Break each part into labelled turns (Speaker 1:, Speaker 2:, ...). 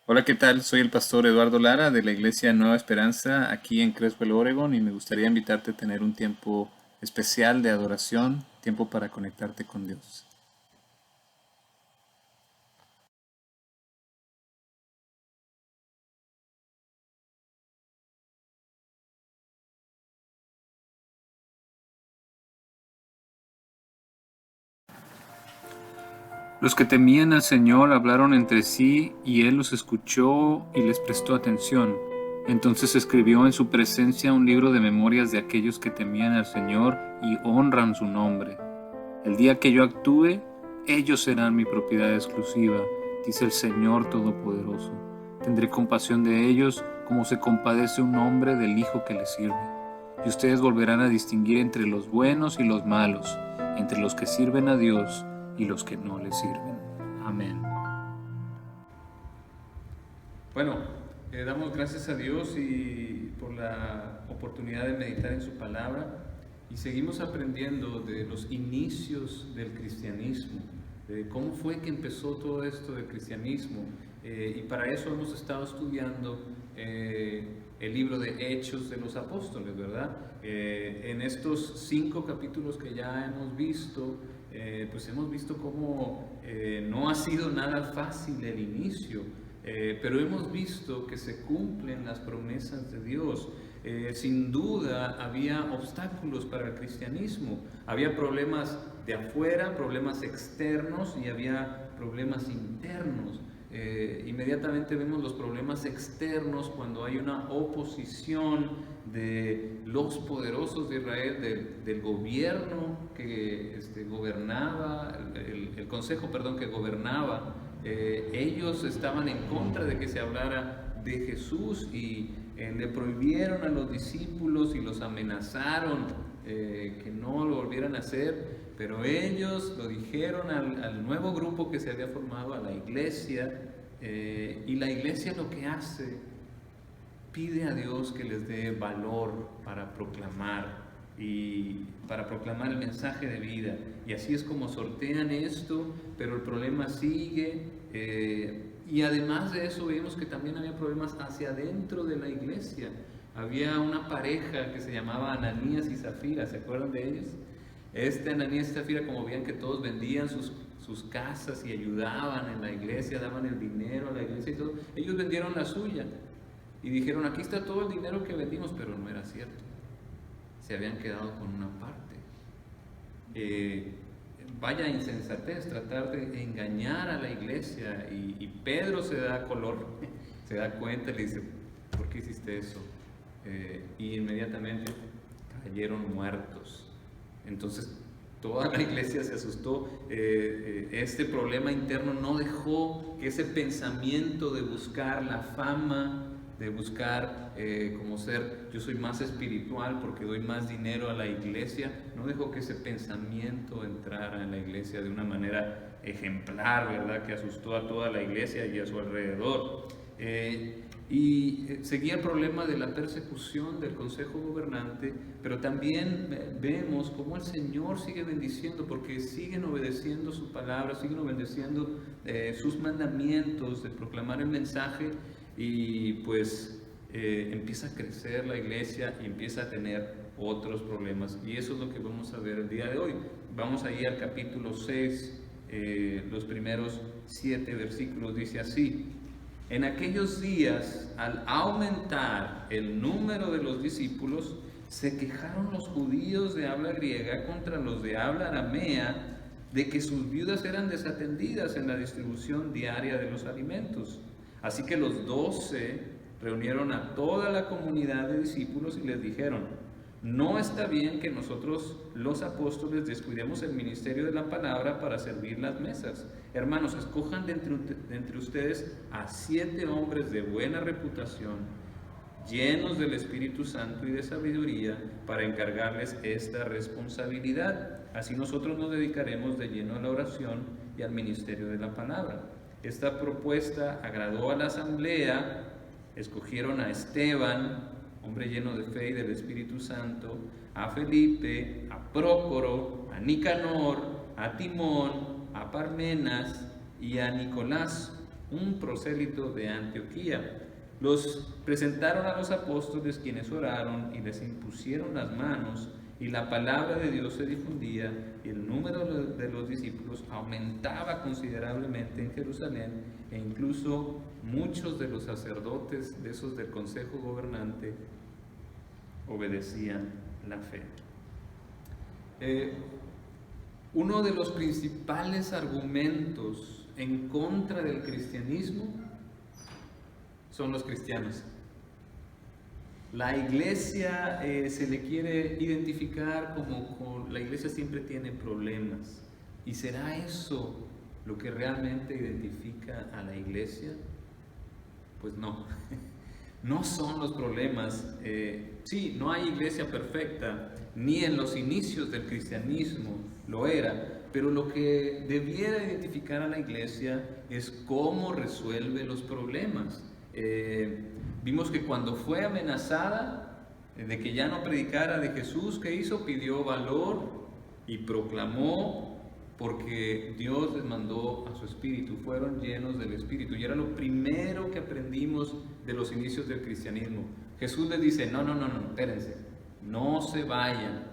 Speaker 1: Hola, ¿qué tal? Soy el pastor Eduardo Lara de la Iglesia Nueva Esperanza aquí en Creswell, Oregon, y me gustaría invitarte a tener un tiempo especial de adoración, tiempo para conectarte con Dios. Los que temían al Señor hablaron entre sí, y Él los escuchó y les prestó atención. Entonces escribió en su presencia un libro de memorias de aquellos que temían al Señor y honran su nombre. El día que yo actúe, ellos serán mi propiedad exclusiva, dice el Señor Todopoderoso. Tendré compasión de ellos como se compadece un hombre del hijo que le sirve. Y ustedes volverán a distinguir entre los buenos y los malos, entre los que sirven a Dios y los que no le sirven. Amén. Bueno, damos gracias a Dios y por la oportunidad de meditar en su palabra, y seguimos aprendiendo de los inicios del cristianismo, de cómo fue que empezó todo esto del cristianismo, y para eso hemos estado estudiando el libro de Hechos de los Apóstoles, ¿verdad? En estos 5 capítulos que ya hemos visto, pues hemos visto cómo no ha sido nada fácil el inicio. Pero hemos visto que se cumplen las promesas de Dios. Sin duda había obstáculos para el cristianismo, había problemas de afuera, problemas externos, y había problemas internos. Inmediatamente vemos los problemas externos cuando hay una oposición de los poderosos de Israel, del gobierno que gobernaba, el consejo, perdón, que gobernaba. Ellos estaban en contra de que se hablara de Jesús, y le prohibieron a los discípulos y los amenazaron que no lo volvieran a hacer, pero ellos lo dijeron al nuevo grupo que se había formado, a la iglesia, y la iglesia lo que hace, pide a Dios que les dé valor para proclamar el mensaje de vida. Y así es como sortean esto, pero el problema sigue. Y además de eso vemos que también había problemas hacia adentro de la iglesia. Había una pareja que se llamaba Ananías y Zafira, ¿se acuerdan de ellos? Ananías y Zafira, como veían que todos vendían sus casas y ayudaban en la iglesia, daban el dinero a la iglesia y todo, ellos vendieron la suya. Y dijeron, aquí está todo el dinero que vendimos, pero no era cierto. Se habían quedado con una parte. Vaya insensatez tratar de engañar a la iglesia. Y Pedro se da color, se da cuenta y le dice, ¿por qué hiciste eso? Y inmediatamente cayeron muertos. Entonces toda la iglesia se asustó. Este problema interno no dejó que ese pensamiento de buscar la fama, de buscar como ser, yo soy más espiritual porque doy más dinero a la iglesia, no dejó que ese pensamiento entrara en la iglesia de una manera ejemplar, ¿verdad? Que asustó a toda la iglesia y a su alrededor. Seguía el problema de la persecución del consejo gobernante, pero también vemos cómo el Señor sigue bendiciendo, porque siguen obedeciendo su palabra, siguen obedeciendo sus mandamientos de proclamar el mensaje, y pues empieza a crecer la iglesia y empieza a tener otros problemas. Y eso es lo que vamos a ver el día de hoy. Vamos a ir al capítulo 6, los primeros 7 versículos, dice así. En aquellos días, al aumentar el número de los discípulos, se quejaron los judíos de habla griega contra los de habla aramea de que sus viudas eran desatendidas en la distribución diaria de los alimentos. Así que los 12 reunieron a toda la comunidad de discípulos y les dijeron, no está bien que nosotros los apóstoles descuidemos el ministerio de la palabra para servir las mesas. Hermanos, escojan de entre ustedes a 7 hombres de buena reputación, llenos del Espíritu Santo y de sabiduría, para encargarles esta responsabilidad. Así nosotros nos dedicaremos de lleno a la oración y al ministerio de la palabra. Esta propuesta agradó a la asamblea. Escogieron a Esteban, hombre lleno de fe y del Espíritu Santo, a Felipe, a Prócoro, a Nicanor, a Timón, a Parmenas y a Nicolás, un prosélito de Antioquía. Los presentaron a los apóstoles, quienes oraron y les impusieron las manos, y la palabra de Dios se difundía, y el número de los discípulos aumentaba considerablemente en Jerusalén, e incluso muchos de los sacerdotes de esos del consejo gobernante obedecían la fe. Uno de los principales argumentos en contra del cristianismo son los cristianos. La iglesia se le quiere identificar como la iglesia siempre tiene problemas. ¿Y será eso lo que realmente identifica a la iglesia? Pues no. No son los problemas. Sí, no hay iglesia perfecta, ni en los inicios del cristianismo lo era, pero lo que debiera identificar a la iglesia es cómo resuelve los problemas. Vimos que cuando fue amenazada de que ya no predicara de Jesús, ¿qué hizo? Pidió valor y proclamó, porque Dios les mandó a su Espíritu, fueron llenos del Espíritu. Y era lo primero que aprendimos de los inicios del cristianismo. Jesús les dice, no, espérense, no se vayan,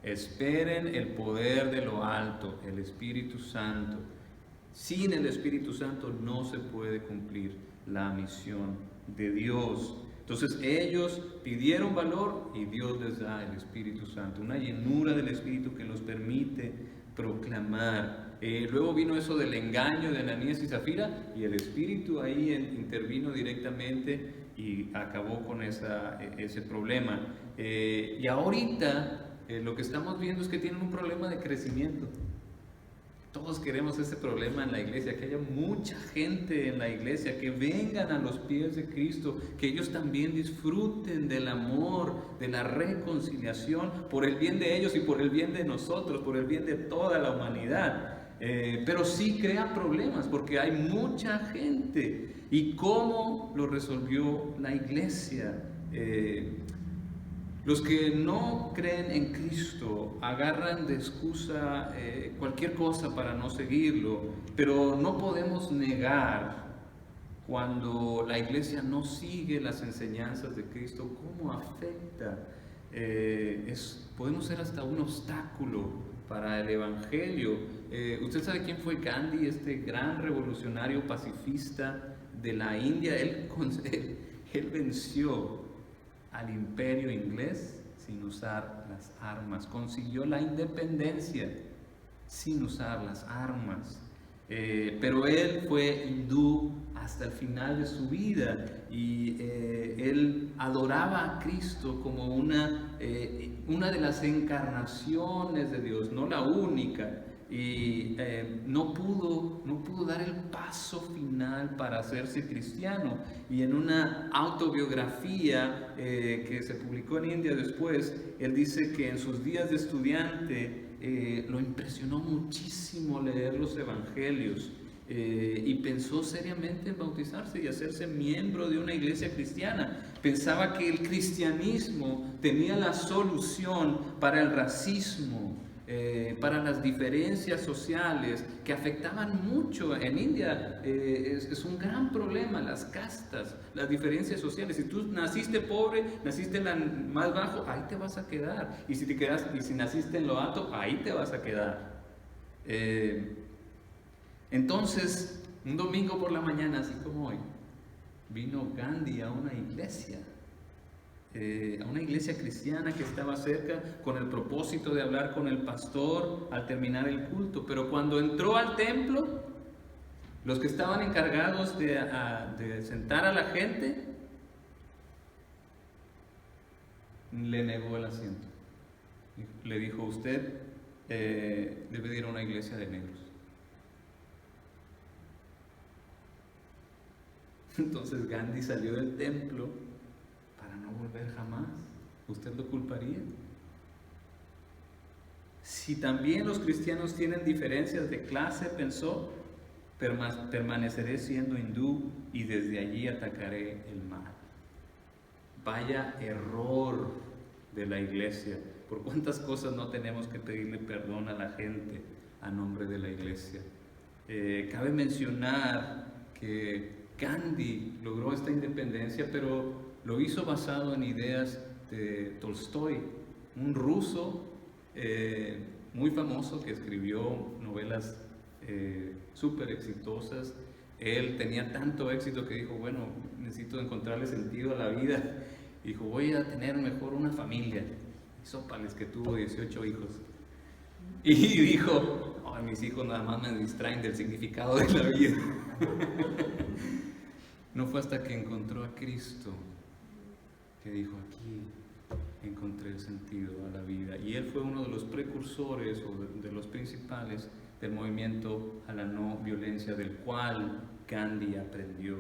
Speaker 1: esperen el poder de lo alto, el Espíritu Santo. Sin el Espíritu Santo no se puede cumplir la misión de Dios. Entonces ellos pidieron valor y Dios les da el Espíritu Santo, una llenura del Espíritu que los permite proclamar. Luego vino eso del engaño de Ananías y Zafira, y el Espíritu ahí intervino directamente y acabó con ese problema. Y ahorita lo que estamos viendo es que tienen un problema de crecimiento. Todos queremos ese problema en la iglesia, que haya mucha gente en la iglesia, que vengan a los pies de Cristo, que ellos también disfruten del amor, de la reconciliación, por el bien de ellos y por el bien de nosotros, por el bien de toda la humanidad. Pero sí crea problemas, porque hay mucha gente. ¿Y cómo lo resolvió la iglesia? Los que no creen en Cristo agarran de excusa cualquier cosa para no seguirlo, pero no podemos negar cuando la iglesia no sigue las enseñanzas de Cristo, cómo afecta. Podemos ser hasta un obstáculo para el Evangelio. ¿Usted sabe quién fue Gandhi, este gran revolucionario pacifista de la India? Él venció al imperio inglés sin usar las armas, consiguió la independencia sin usar las armas, pero él fue hindú hasta el final de su vida, y él adoraba a Cristo como una de las encarnaciones de Dios, no la única, y no pudo dar el paso final para hacerse cristiano. Y en una autobiografía que se publicó en India después, él dice que en sus días de estudiante lo impresionó muchísimo leer los evangelios, y pensó seriamente en bautizarse y hacerse miembro de una iglesia cristiana. Pensaba que el cristianismo tenía la solución para el racismo, para las diferencias sociales que afectaban mucho en India. Es un gran problema, las castas, las diferencias sociales. Si tú naciste pobre, naciste en la más bajo, ahí te vas a quedar, y si naciste en lo alto, ahí te vas a quedar. Entonces, un domingo por la mañana, así como hoy, vino Gandhi a una iglesia cristiana que estaba cerca, con el propósito de hablar con el pastor al terminar el culto. Pero cuando entró al templo, los que estaban encargados de sentar a la gente, le negó el asiento. Le dijo, usted debe ir a una iglesia de negros. Entonces Gandhi salió del templo para no volver jamás. ¿Usted lo culparía? Si también los cristianos tienen diferencias de clase, pensó, permaneceré siendo hindú y desde allí atacaré el mal. Vaya error de la iglesia. ¿Por cuántas cosas no tenemos que pedirle perdón a la gente a nombre de la iglesia? Cabe mencionar que Gandhi logró esta independencia, pero lo hizo basado en ideas de Tolstoy, un ruso muy famoso que escribió novelas súper exitosas. Él tenía tanto éxito que dijo, bueno, necesito encontrarle sentido a la vida. Dijo, voy a tener mejor una familia. Y sópales que tuvo 18 hijos. Y dijo, oh, mis hijos nada más me distraen del significado de la vida. No fue hasta que encontró a Cristo que dijo, aquí encontré el sentido a la vida. Y él fue uno de los precursores o de los principales del movimiento a la no violencia, del cual Gandhi aprendió.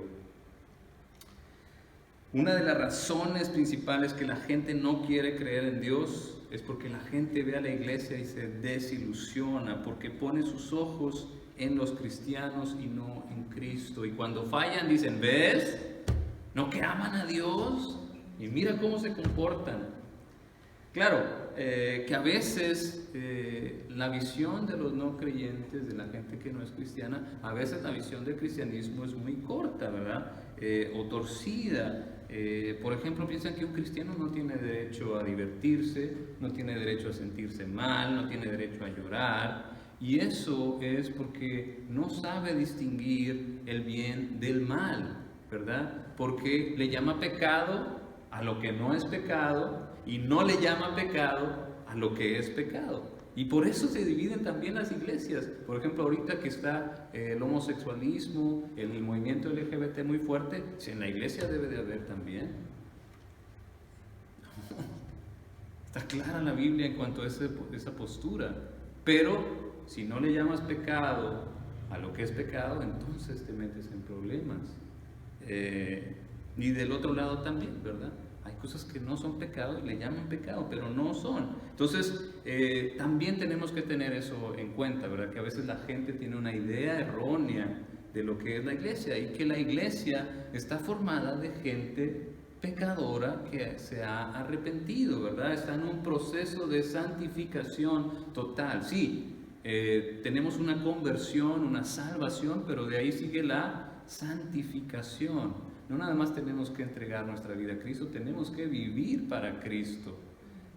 Speaker 1: Una de las razones principales que la gente no quiere creer en Dios es porque la gente ve a la iglesia y se desilusiona, porque pone sus ojos en los cristianos y no en Cristo. Y cuando fallan dicen, ¿ves? ¿No que aman a Dios? Y mira cómo se comportan. Claro, que a veces la visión de los no creyentes, de la gente que no es cristiana, a veces la visión del cristianismo es muy corta, ¿verdad? O torcida. Por ejemplo, piensan que un cristiano no tiene derecho a divertirse, no tiene derecho a sentirse mal, no tiene derecho a llorar. Y eso es porque no sabe distinguir el bien del mal, ¿verdad? Porque le llama pecado a lo que no es pecado y no le llama pecado a lo que es pecado. Y por eso se dividen también las iglesias. Por ejemplo, ahorita que está el homosexualismo, el movimiento LGBT muy fuerte, si en la iglesia debe de haber también. Está clara la Biblia en cuanto a esa postura. Pero si no le llamas pecado a lo que es pecado, entonces te metes en problemas. Y del otro lado también, ¿verdad? Hay cosas que no son pecado y le llaman pecado, pero no son. Entonces, también tenemos que tener eso en cuenta, ¿verdad? Que a veces la gente tiene una idea errónea de lo que es la iglesia y que la iglesia está formada de gente pecadora que se ha arrepentido, ¿verdad? Está en un proceso de santificación total. Sí, tenemos una conversión, una salvación, pero de ahí sigue la santificación. No nada más tenemos que entregar nuestra vida a Cristo, tenemos que vivir para Cristo.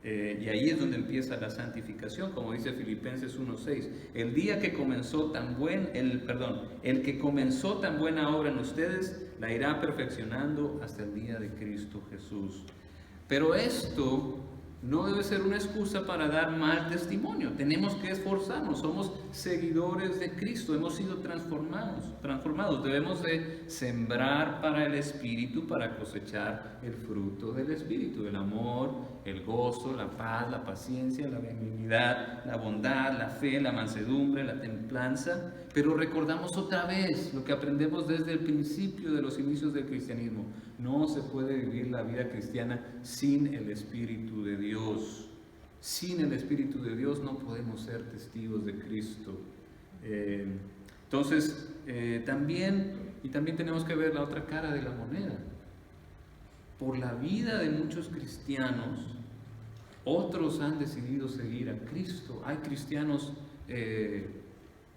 Speaker 1: Y ahí es donde empieza la santificación, como dice Filipenses 1:6. El que comenzó tan buena obra en ustedes, la irá perfeccionando hasta el día de Cristo Jesús. Pero esto no debe ser una excusa para dar mal testimonio. Tenemos que esforzarnos, somos seguidores de Cristo, hemos sido transformados. Debemos de sembrar para el Espíritu para cosechar el fruto del Espíritu, el amor, el gozo, la paz, la paciencia, la benignidad, la bondad, la fe, la mansedumbre, la templanza. Pero recordamos otra vez lo que aprendemos desde el principio de los inicios del cristianismo. No se puede vivir la vida cristiana sin el Espíritu de Dios. Sin el Espíritu de Dios no podemos ser testigos de Cristo. Entonces, también tenemos que ver la otra cara de la moneda. Por la vida de muchos cristianos, otros han decidido seguir a Cristo. Hay cristianos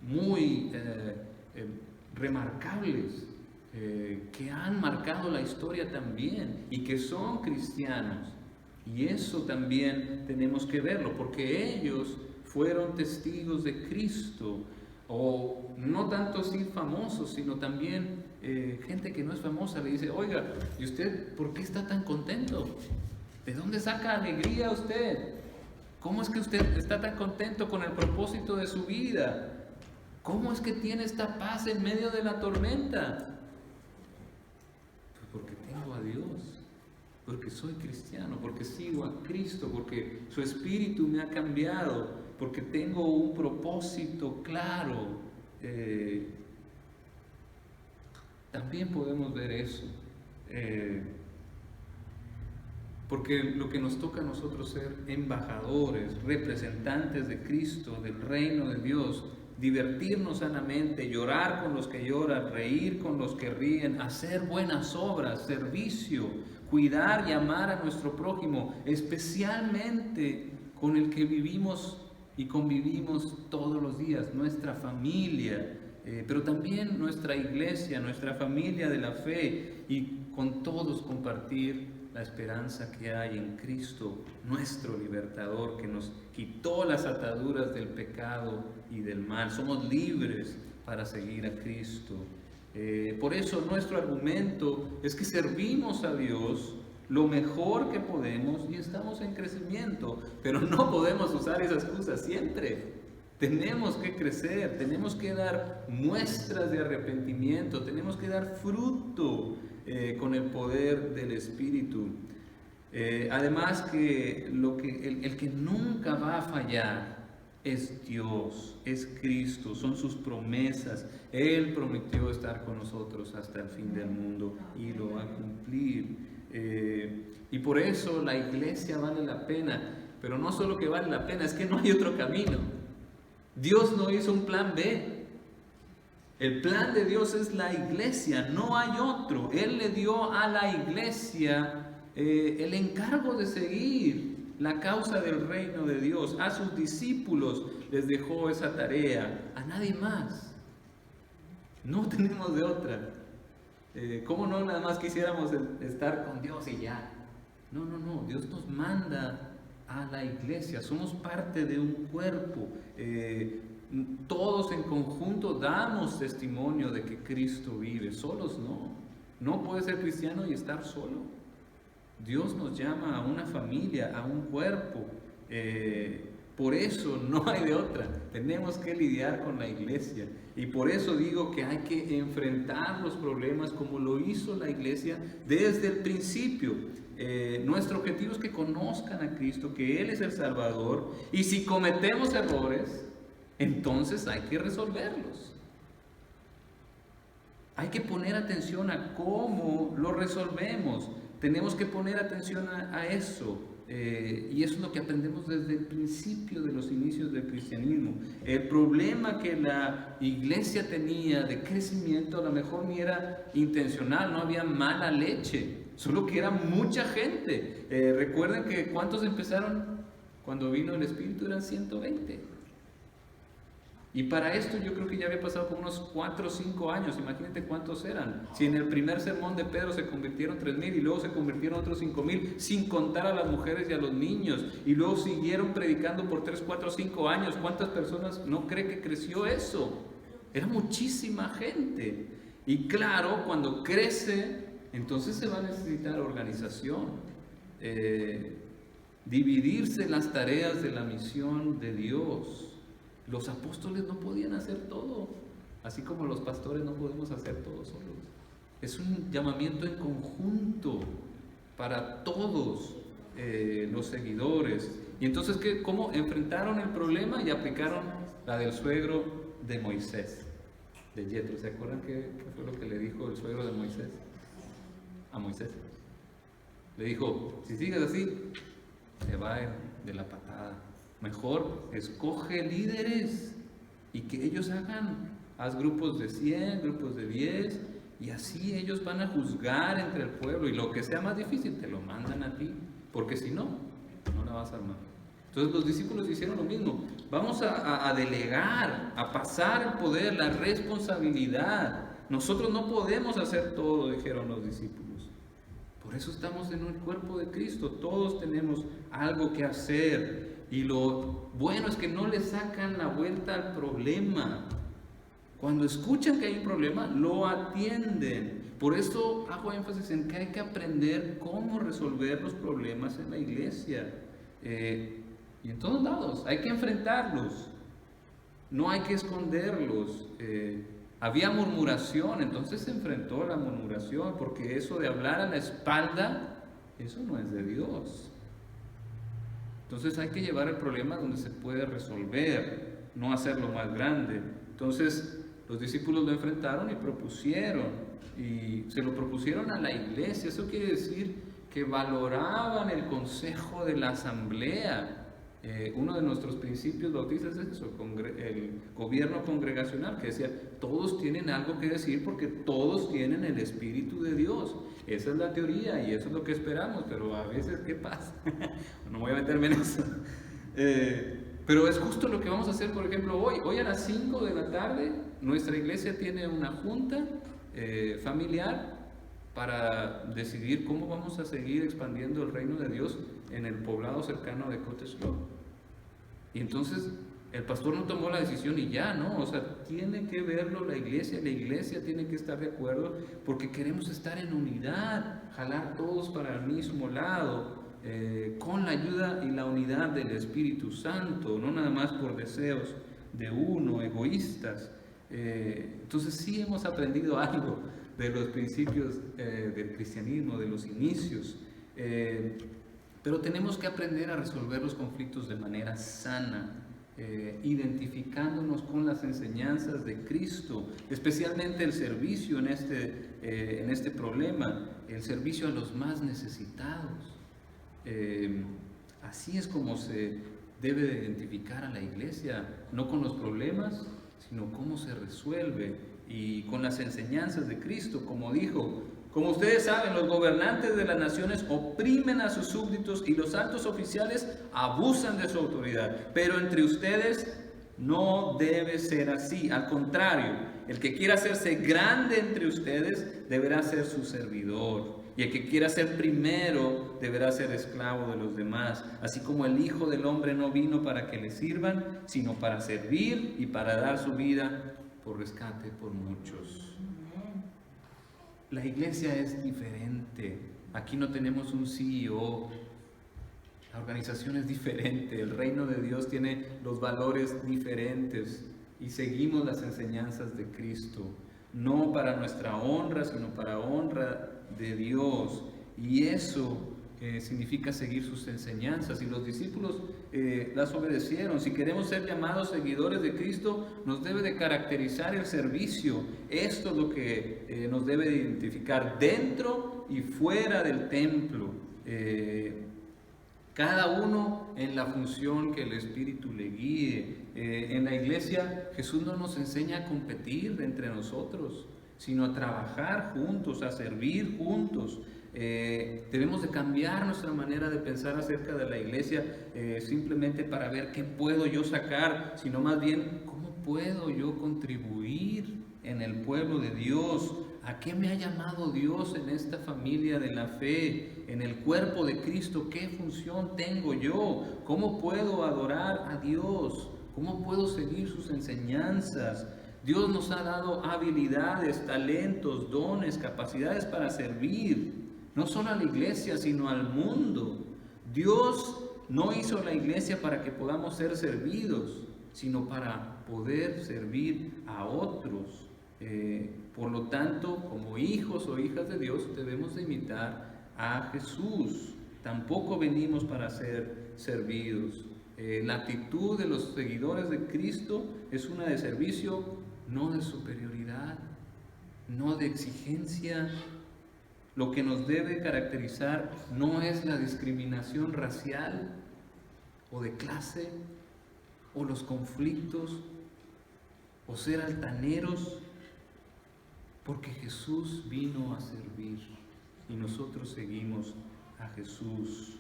Speaker 1: muy remarcables, que han marcado la historia también y que son cristianos. Y eso también tenemos que verlo, porque ellos fueron testigos de Cristo, o no tanto así famosos, sino también gente que no es famosa le dice, oiga, ¿y usted por qué está tan contento? ¿De dónde saca alegría usted? ¿Cómo es que usted está tan contento con el propósito de su vida? ¿Cómo es que tiene esta paz en medio de la tormenta? Porque tengo a Dios, porque soy cristiano, porque sigo a Cristo, porque su Espíritu me ha cambiado, porque tengo un propósito claro. También podemos ver eso, porque lo que nos toca a nosotros ser embajadores, representantes de Cristo, del reino de Dios, divertirnos sanamente, llorar con los que lloran, reír con los que ríen, hacer buenas obras, servicio, cuidar y amar a nuestro prójimo, especialmente con el que vivimos y convivimos todos los días, nuestra familia. pero también nuestra iglesia, nuestra familia de la fe, y con todos compartir la esperanza que hay en Cristo, nuestro libertador, que nos quitó las ataduras del pecado y del mal. Somos libres para seguir a Cristo. Por eso nuestro argumento es que servimos a Dios lo mejor que podemos y estamos en crecimiento, pero no podemos usar esa excusa siempre. Tenemos que crecer, tenemos que dar muestras de arrepentimiento, tenemos que dar fruto con el poder del Espíritu. Además que, el que nunca va a fallar es Dios, es Cristo, son sus promesas. Él prometió estar con nosotros hasta el fin del mundo y lo va a cumplir. Y por eso la iglesia vale la pena, pero no solo que vale la pena, es que no hay otro camino. Dios no hizo un plan B. El plan de Dios es la iglesia, no hay otro. Él le dio a la iglesia el encargo de seguir la causa del reino de Dios. A sus discípulos les dejó esa tarea, a nadie más. No tenemos de otra. ¿Cómo no nada más quisiéramos estar con Dios y ya? No, Dios nos manda a la iglesia, somos parte de un cuerpo. Todos en conjunto damos testimonio de que Cristo vive. Solos no puedes ser cristiano y estar solo. Dios nos llama a una familia, a un cuerpo. Por eso no hay de otra, tenemos que lidiar con la iglesia, y por eso digo que hay que enfrentar los problemas como lo hizo la iglesia desde el principio. Nuestro objetivo es que conozcan a Cristo, que Él es el Salvador, y si cometemos errores, entonces hay que resolverlos. Hay que poner atención a cómo lo resolvemos, tenemos que poner atención a eso. Y eso es lo que aprendemos desde el principio de los inicios del cristianismo. El problema que la iglesia tenía de crecimiento a lo mejor ni era intencional, no había mala leche, solo que era mucha gente. Recuerden que ¿cuántos empezaron cuando vino el Espíritu? Eran 120. Y para esto yo creo que ya había pasado como unos 4 o 5 años. Imagínate cuántos eran. Si en el primer sermón de Pedro se convirtieron 3,000 y luego se convirtieron otros 5,000, sin contar a las mujeres y a los niños, y luego siguieron predicando por 3, 4, 5 años. ¿Cuántas personas no cree que creció eso? Era muchísima gente. Y claro, cuando crece, entonces se va a necesitar organización, dividirse las tareas de la misión de Dios. Los apóstoles no podían hacer todo, así como los pastores no podemos hacer todo solos. Es un llamamiento en conjunto para todos los seguidores. Y entonces, ¿cómo enfrentaron el problema? Y aplicaron la del suegro de Moisés, de Yetro. ¿Se acuerdan qué fue lo que le dijo el suegro de Moisés a Moisés? Le dijo: si sigues así, te va a ir de la patada. Mejor escoge líderes y que ellos haz grupos de 100, grupos de 10, y así ellos van a juzgar entre el pueblo, y lo que sea más difícil te lo mandan a ti, porque si no la vas a armar. Entonces los discípulos hicieron lo mismo. Vamos a delegar, a pasar el poder, la responsabilidad. Nosotros no podemos hacer todo, dijeron los discípulos. Por eso estamos en el cuerpo de Cristo, todos tenemos algo que hacer. Y lo bueno es que no le sacan la vuelta al problema. Cuando escuchan que hay un problema, lo atienden. Por eso hago énfasis en que hay que aprender cómo resolver los problemas en la iglesia. Y en todos lados, hay que enfrentarlos. No hay que esconderlos. Había murmuración, entonces se enfrentó la murmuración, porque eso de hablar a la espalda, eso no es de Dios. Entonces hay que llevar el problema donde se puede resolver, no hacerlo más grande. Entonces los discípulos lo enfrentaron y se lo propusieron a la iglesia. Eso quiere decir que valoraban el consejo de la asamblea. Uno de nuestros principios bautistas es eso, el gobierno congregacional, que decía: todos tienen algo que decir porque todos tienen el Espíritu de Dios. Esa es la teoría y eso es lo que esperamos, pero a veces, ¿qué pasa? No voy a meterme en eso. Pero es justo lo que vamos a hacer, por ejemplo, hoy. Hoy a las 5 de la tarde, nuestra iglesia tiene una junta familiar para decidir cómo vamos a seguir expandiendo el reino de Dios en el poblado cercano de Cottage Grove. Y entonces el pastor no tomó la decisión y ya, ¿no? O sea, tiene que verlo la iglesia tiene que estar de acuerdo, porque queremos estar en unidad, jalar todos para el mismo lado, con la ayuda y la unidad del Espíritu Santo, no nada más por deseos de uno, egoístas. Entonces sí hemos aprendido algo de los principios del cristianismo, de los inicios, pero tenemos que aprender a resolver los conflictos de manera sana, identificándonos con las enseñanzas de Cristo, especialmente el servicio en este problema, el servicio a los más necesitados. Así es como se debe de identificar a la iglesia, no con los problemas, sino cómo se resuelve, y con las enseñanzas de Cristo, como dijo: como ustedes saben, los gobernantes de las naciones oprimen a sus súbditos y los altos oficiales abusan de su autoridad, pero entre ustedes no debe ser así. Al contrario, el que quiera hacerse grande entre ustedes deberá ser su servidor, y el que quiera ser primero deberá ser esclavo de los demás, así como el Hijo del Hombre no vino para que le sirvan, sino para servir y para dar su vida por rescate por muchos. La iglesia es diferente. Aquí no tenemos un CEO. La organización es diferente. El reino de Dios tiene los valores diferentes y seguimos las enseñanzas de Cristo, no para nuestra honra, sino para honra de Dios. Y eso significa seguir sus enseñanzas, y los discípulos las obedecieron. Si queremos ser llamados seguidores de Cristo, nos debe de caracterizar el servicio. Esto es lo que nos debe de identificar dentro y fuera del templo, cada uno en la función que el Espíritu le guíe. En la iglesia Jesús no nos enseña a competir entre nosotros, sino a trabajar juntos, a servir juntos. Debemos de cambiar nuestra manera de pensar acerca de la iglesia, simplemente para ver qué puedo yo sacar, sino más bien cómo puedo yo contribuir en el pueblo de Dios. ¿A qué me ha llamado Dios en esta familia de la fe, en el cuerpo de Cristo? ¿Qué función tengo yo? ¿Cómo puedo adorar a Dios? ¿Cómo puedo seguir sus enseñanzas? Dios nos ha dado habilidades, talentos, dones, capacidades para servir, no solo a la iglesia, sino al mundo. Dios no hizo la iglesia para que podamos ser servidos, sino para poder servir a otros. Por lo tanto, como hijos o hijas de Dios, debemos de imitar a Jesús. Tampoco venimos para ser servidos. La actitud de los seguidores de Cristo es una de servicio, no de superioridad, no de exigencia. Lo que nos debe caracterizar no es la discriminación racial o de clase, o los conflictos, o ser altaneros, porque Jesús vino a servir y nosotros seguimos a Jesús.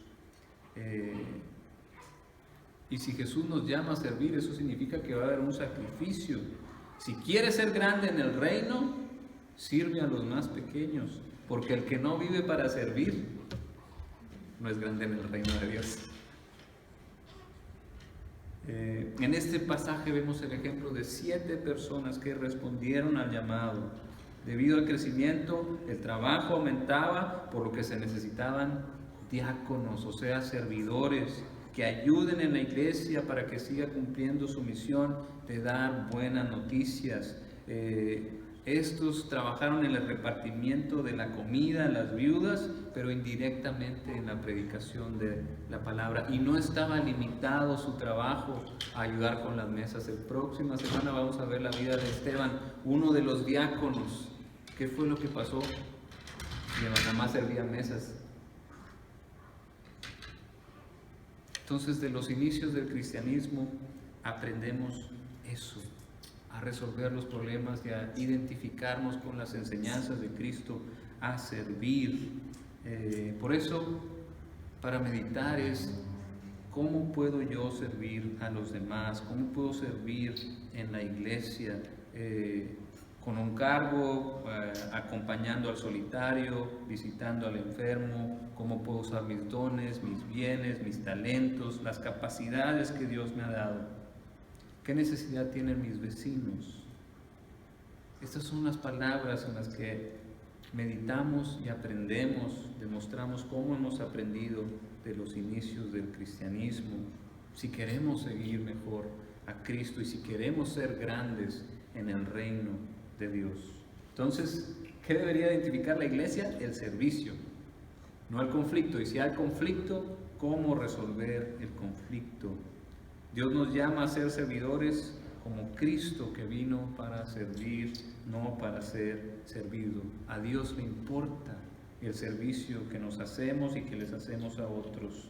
Speaker 1: Y si Jesús nos llama a servir, eso significa que va a haber un sacrificio. Si quieres ser grande en el reino, sirve a los más pequeños, porque el que no vive para servir no es grande en el reino de Dios. En este pasaje vemos el ejemplo de 7 personas que respondieron al llamado. Debido al crecimiento, el trabajo aumentaba, por lo que se necesitaban diáconos, o sea, servidores, que ayuden en la iglesia para que siga cumpliendo su misión de dar buenas noticias. Estos trabajaron en el repartimiento de la comida a las viudas, pero indirectamente en la predicación de la palabra. Y no estaba limitado su trabajo a ayudar con las mesas. La próxima semana vamos a ver la vida de Esteban, uno de los diáconos. ¿Qué fue lo que pasó? Que nada más servía mesas. Entonces, de los inicios del cristianismo aprendemos eso, a resolver los problemas y a identificarnos con las enseñanzas de Cristo, a servir. Por eso, para meditar es ¿cómo puedo yo servir a los demás? ¿Cómo puedo servir en la iglesia? Con un cargo, acompañando al solitario, visitando al enfermo, cómo puedo usar mis dones, mis bienes, mis talentos, las capacidades que Dios me ha dado. ¿Qué necesidad tienen mis vecinos? Estas son las palabras en las que meditamos y aprendemos, demostramos cómo hemos aprendido de los inicios del cristianismo, si queremos seguir mejor a Cristo y si queremos ser grandes en el reino de Dios. Entonces, ¿qué debería identificar la iglesia? El servicio, no el conflicto. Y si hay conflicto, ¿cómo resolver el conflicto? Dios nos llama a ser servidores como Cristo, que vino para servir, no para ser servido. A Dios le importa el servicio que nos hacemos y que les hacemos a otros.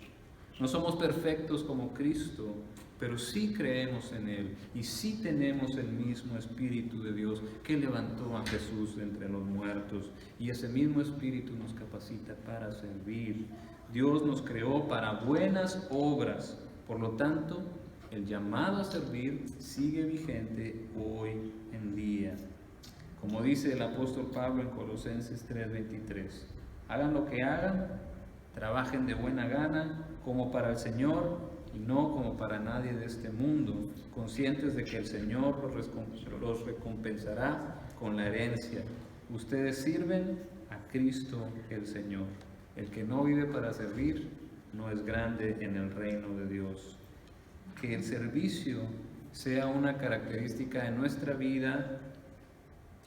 Speaker 1: No somos perfectos como Cristo, pero sí creemos en Él y sí tenemos el mismo Espíritu de Dios que levantó a Jesús de entre los muertos, y ese mismo Espíritu nos capacita para servir. Dios nos creó para buenas obras, por lo tanto, el llamado a servir sigue vigente hoy en día. Como dice el apóstol Pablo en Colosenses 3:23, hagan lo que hagan, trabajen de buena gana como para el Señor y no como para nadie de este mundo, conscientes de que el Señor los recompensará con la herencia. Ustedes sirven a Cristo el Señor. El que no vive para servir no es grande en el reino de Dios. Que el servicio sea una característica de nuestra vida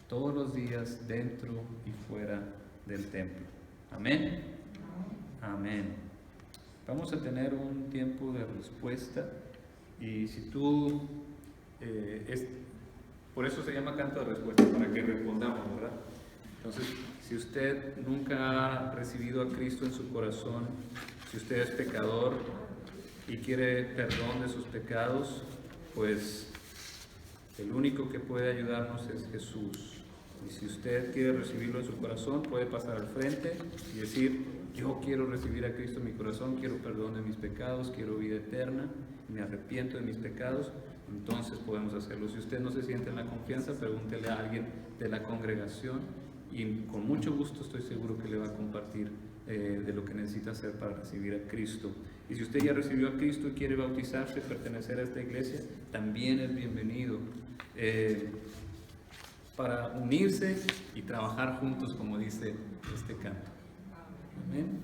Speaker 1: todos los días, dentro y fuera del templo. Amén. Amén. Vamos a tener un tiempo de respuesta, y si tú, por eso se llama canto de respuesta, para que respondamos, ¿verdad? Entonces, si usted nunca ha recibido a Cristo en su corazón, si usted es pecador y quiere perdón de sus pecados, pues el único que puede ayudarnos es Jesús. Y si usted quiere recibirlo en su corazón, puede pasar al frente y decir: yo quiero recibir a Cristo en mi corazón, quiero perdón de mis pecados, quiero vida eterna, me arrepiento de mis pecados. Entonces podemos hacerlo. Si usted no se siente en la confianza, pregúntele a alguien de la congregación y con mucho gusto estoy seguro que le va a compartir de lo que necesita hacer para recibir a Cristo. Y si usted ya recibió a Cristo y quiere bautizarse, pertenecer a esta iglesia, también es bienvenido para unirse y trabajar juntos, como dice este canto. Amén.